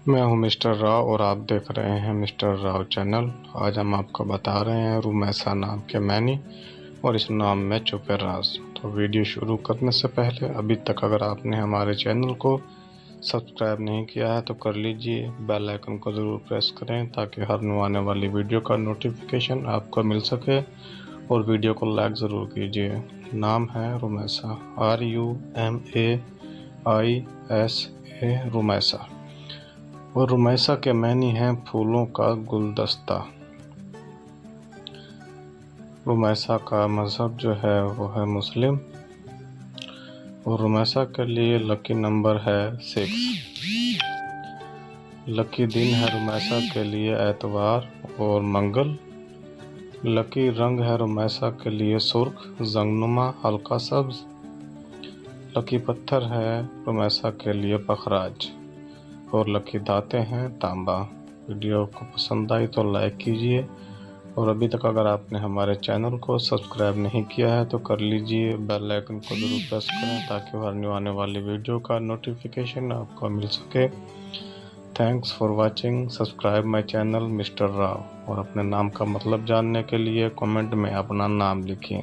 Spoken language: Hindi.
मैं हूं मिस्टर राव और आप देख रहे हैं मिस्टर राव चैनल। आज हम आपको बता रहे हैं रुमैसा नाम के मैनी और इस नाम में छुपे राज। तो वीडियो शुरू करने से पहले अभी तक अगर आपने हमारे चैनल को सब्सक्राइब नहीं किया है तो कर लीजिए, बेल आइकन को ज़रूर प्रेस करें ताकि हर न्यू आने वाली वीडियो का नोटिफिकेशन आपको मिल सके और वीडियो को लाइक ज़रूर कीजिए। नाम है रुमैसा, RUMAISA, रुमैसा। और रुमैसा के मैनी हैं फूलों का गुलदस्ता। रुमैसा का मज़हब जो है वो है मुस्लिम और रुमैसा के लिए लकी नंबर है 6। लकी दिन है रुमैसा के लिए एतवार और मंगल। लकी रंग है रुमैसा के लिए सुर्ख, जंगनुमा, हल्का सब्ज। लकी पत्थर है रुमैसा के लिए पखराज और लकी दाते हैं तांबा। वीडियो को पसंद आई तो लाइक कीजिए और अभी तक अगर आपने हमारे चैनल को सब्सक्राइब नहीं किया है तो कर लीजिए, बेल आइकन को ज़रूर प्रेस करें ताकि हर न्यू आने वाली वीडियो का नोटिफिकेशन आपको मिल सके। Thanks for watching, subscribe my channel mister Rao और अपने नाम का मतलब जानने के लिए कमेंट में अपना नाम लिखिए।